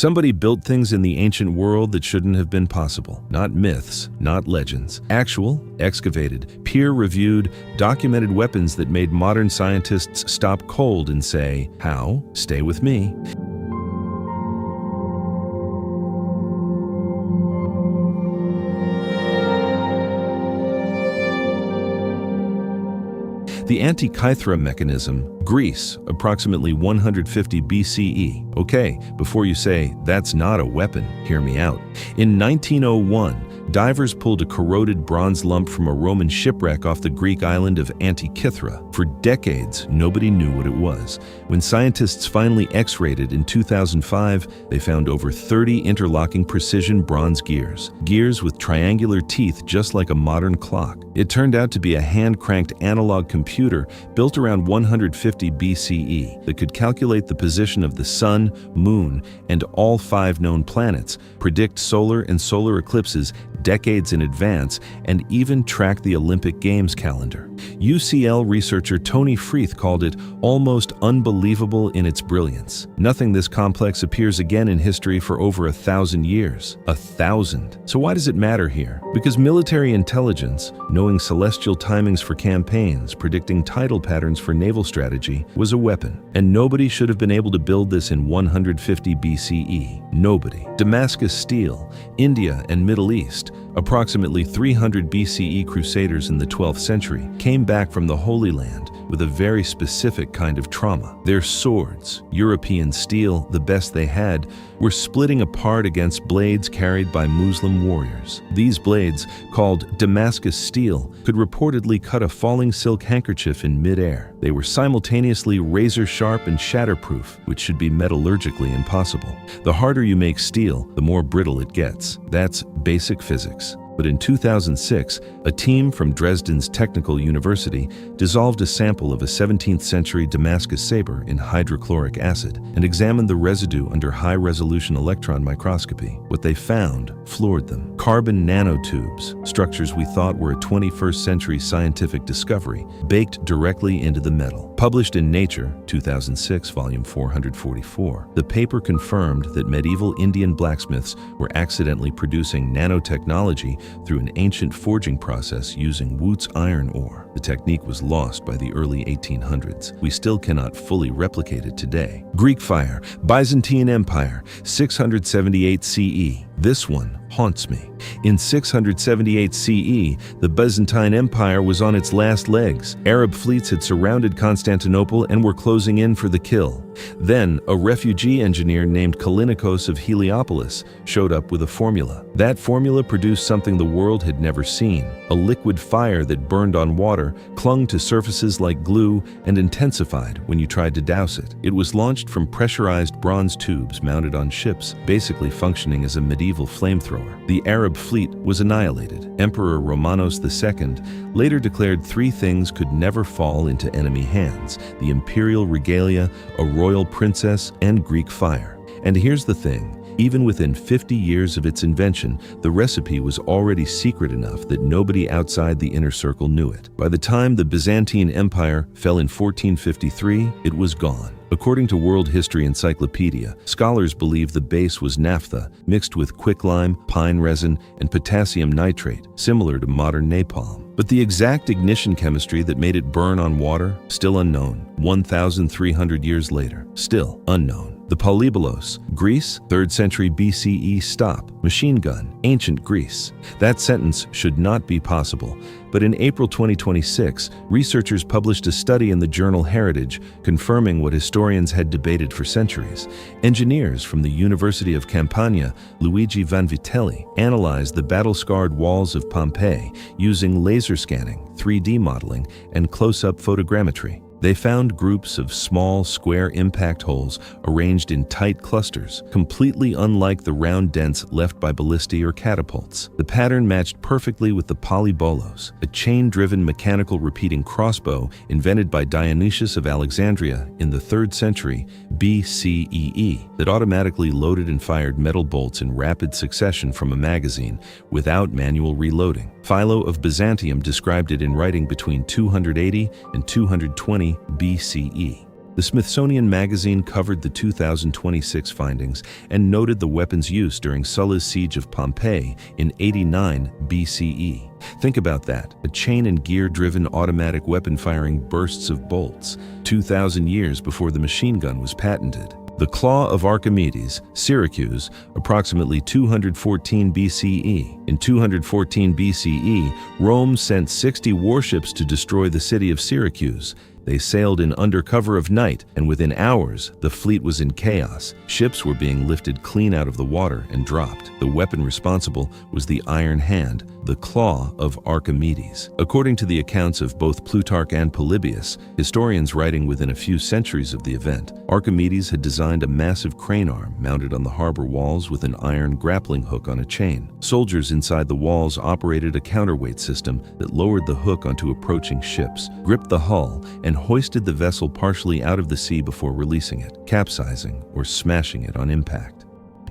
Somebody built things in the ancient world that shouldn't have been possible. Not myths, not legends. Actual, excavated, peer-reviewed, documented weapons that made modern scientists stop cold and say, "How? Stay with me." The Antikythera mechanism, Greece, approximately 150 BCE. Okay, before you say, "That's not a weapon," hear me out. In 1901, divers pulled a corroded bronze lump from a Roman shipwreck off the Greek island of Antikythera. For decades, nobody knew what it was. When scientists finally X-rayed it in 2005, they found over 30 interlocking precision bronze gears. Gears with triangular teeth just like a modern clock. It turned out to be a hand-cranked analog computer built around 150 BCE that could calculate the position of the sun, moon, and all 5 known planets, predict solar and solar eclipses decades in advance, and even track the Olympic Games calendar. UCL researcher Tony Freeth called it almost unbelievable in its brilliance. Nothing this complex appears again in history for over 1,000 years. 1,000. So why does it matter here? Because military intelligence, knowing celestial timings for campaigns, predicting tidal patterns for naval strategy, was a weapon. And nobody should have been able to build this in 150 BCE. Nobody. Damascus steel, India and Middle East. Approximately 300 BCE crusaders in the 12th century came back from the Holy Land with a very specific kind of trauma. Their swords, European steel, the best they had, were splitting apart against blades carried by Muslim warriors. These blades, called Damascus steel, could reportedly cut a falling silk handkerchief in midair. They were simultaneously razor-sharp and shatterproof, which should be metallurgically impossible. The harder you make steel, the more brittle it gets. That's basic physics. But in 2006, a team from Dresden's Technical University dissolved a sample of a 17th century Damascus saber in hydrochloric acid and examined the residue under high-resolution electron microscopy. What they found floored them. Carbon nanotubes, structures we thought were a 21st century scientific discovery, baked directly into the metal. Published in Nature, 2006, volume 444, the paper confirmed that medieval Indian blacksmiths were accidentally producing nanotechnology through an ancient forging process using Wootz iron ore. The technique was lost by the early 1800s. We still cannot fully replicate it today. Greek fire, Byzantine Empire, 678 CE. This one haunts me. In 678 CE, the Byzantine Empire was on its last legs. Arab fleets had surrounded Constantinople and were closing in for the kill. Then, a refugee engineer named Kallinikos of Heliopolis showed up with a formula. That formula produced something the world had never seen: a liquid fire that burned on water, clung to surfaces like glue, and intensified when you tried to douse it. It was launched from pressurized bronze tubes mounted on ships, basically functioning as a medieval flamethrower. The Arab fleet was annihilated. Emperor Romanos II later declared 3 things could never fall into enemy hands: the imperial regalia, a royal princess, and Greek fire. And here's the thing. Even within 50 years of its invention, the recipe was already secret enough that nobody outside the inner circle knew it. By the time the Byzantine Empire fell in 1453, it was gone. According to World History Encyclopedia, scholars believe the base was naphtha mixed with quicklime, pine resin, and potassium nitrate, similar to modern napalm. But the exact ignition chemistry that made it burn on water, still unknown. 1,300 years later, still unknown. The Polybolos, Greece, 3rd century BCE stop, machine gun, ancient Greece. That sentence should not be possible. But in April 2026, researchers published a study in the journal Heritage confirming what historians had debated for centuries. Engineers from the University of Campania, Luigi Vanvitelli, analyzed the battle-scarred walls of Pompeii using laser scanning, 3D modeling, and close-up photogrammetry. They found groups of small, square impact holes arranged in tight clusters, completely unlike the round dents left by ballistae or catapults. The pattern matched perfectly with the Polybolos, a chain-driven mechanical repeating crossbow invented by Dionysius of Alexandria in the 3rd century BCEE that automatically loaded and fired metal bolts in rapid succession from a magazine without manual reloading. Philo of Byzantium described it in writing between 280 and 220 BCE. The Smithsonian Magazine covered the 2026 findings and noted the weapon's use during Sulla's siege of Pompeii in 89 BCE. Think about that, a chain and gear-driven automatic weapon firing bursts of bolts, 2,000 years before the machine gun was patented. The Claw of Archimedes, Syracuse, approximately 214 BCE. In 214 BCE, Rome sent 60 warships to destroy the city of Syracuse. They sailed in under cover of night, and within hours, the fleet was in chaos. Ships were being lifted clean out of the water and dropped. The weapon responsible was the iron hand, the Claw of Archimedes. According to the accounts of both Plutarch and Polybius, historians writing within a few centuries of the event, Archimedes had designed a massive crane arm mounted on the harbor walls with an iron grappling hook on a chain. Soldiers inside the walls operated a counterweight system that lowered the hook onto approaching ships, gripped the hull, and hoisted the vessel partially out of the sea before releasing it, capsizing or smashing it on impact.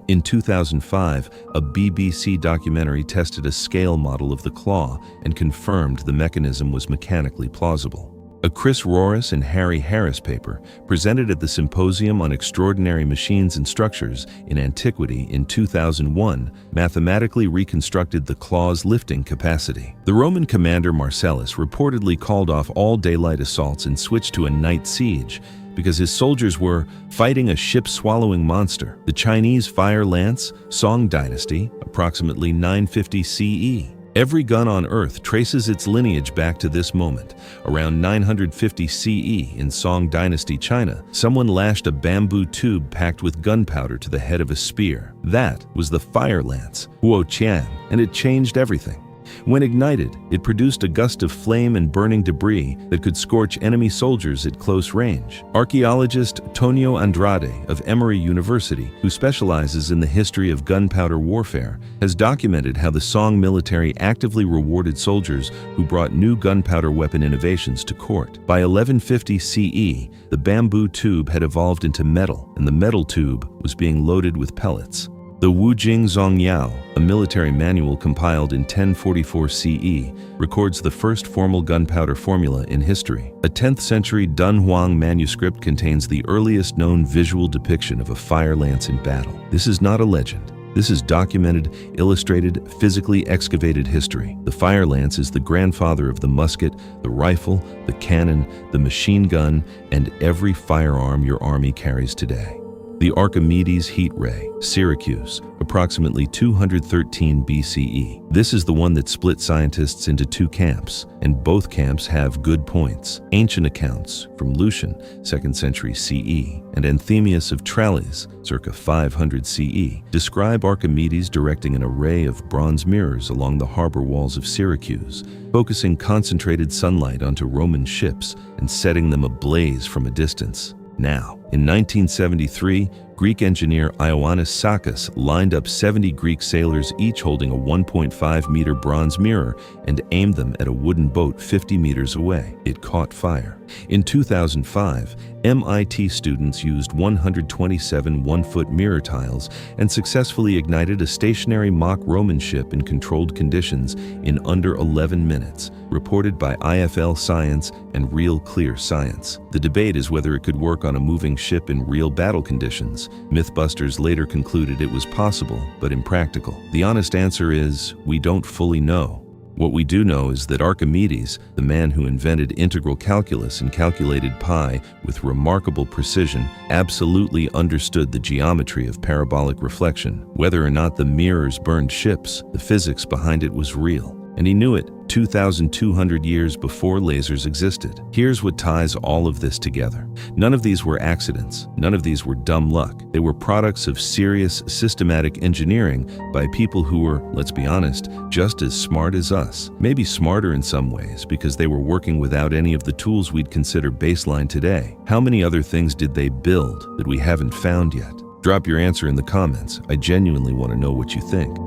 In 2005, a BBC documentary tested a scale model of the claw and confirmed the mechanism was mechanically plausible. A Chris Roris and Harry Harris paper, presented at the Symposium on Extraordinary Machines and Structures in Antiquity in 2001, mathematically reconstructed the claw's lifting capacity. The Roman commander Marcellus reportedly called off all daylight assaults and switched to a night siege because his soldiers were fighting a ship-swallowing monster. The Chinese fire lance, Song Dynasty, approximately 950 CE. Every gun on Earth traces its lineage back to this moment. Around 950 CE in Song Dynasty, China, someone lashed a bamboo tube packed with gunpowder to the head of a spear. That was the fire lance, Huo Qian, and it changed everything. When ignited, it produced a gust of flame and burning debris that could scorch enemy soldiers at close range. Archaeologist Tonio Andrade of Emory University, who specializes in the history of gunpowder warfare, has documented how the Song military actively rewarded soldiers who brought new gunpowder weapon innovations to court. By 1150 CE, the bamboo tube had evolved into metal, and the metal tube was being loaded with pellets. The Wujing Zongyao, a military manual compiled in 1044 CE, records the first formal gunpowder formula in history. A 10th century Dunhuang manuscript contains the earliest known visual depiction of a fire lance in battle. This is not a legend. This is documented, illustrated, physically excavated history. The fire lance is the grandfather of the musket, the rifle, the cannon, the machine gun, and every firearm your army carries today. The Archimedes heat ray, Syracuse, approximately 213 BCE. This is the one that split scientists into two camps, and both camps have good points. Ancient accounts from Lucian, 2nd century CE, and Anthemius of Tralles, circa 500 CE, describe Archimedes directing an array of bronze mirrors along the harbor walls of Syracuse, focusing concentrated sunlight onto Roman ships and setting them ablaze from a distance. Now, in 1973, Greek engineer Ioannis Sakis lined up 70 Greek sailors each holding a 1.5-meter bronze mirror and aimed them at a wooden boat 50 meters away. It caught fire. In 2005, MIT students used 127 one-foot mirror tiles and successfully ignited a stationary mock Roman ship in controlled conditions in under 11 minutes, reported by IFL Science and Real Clear Science. The debate is whether it could work on a moving ship in real battle conditions. Mythbusters later concluded it was possible, but impractical. The honest answer is, we don't fully know. What we do know is that Archimedes, the man who invented integral calculus and calculated pi with remarkable precision, absolutely understood the geometry of parabolic reflection. Whether or not the mirrors burned ships, the physics behind it was real. And he knew it 2,200 years before lasers existed. Here's what ties all of this together. None of these were accidents. None of these were dumb luck. They were products of serious, systematic engineering by people who were, let's be honest, just as smart as us. Maybe smarter in some ways because they were working without any of the tools we'd consider baseline today. How many other things did they build that we haven't found yet? Drop your answer in the comments. I genuinely want to know what you think.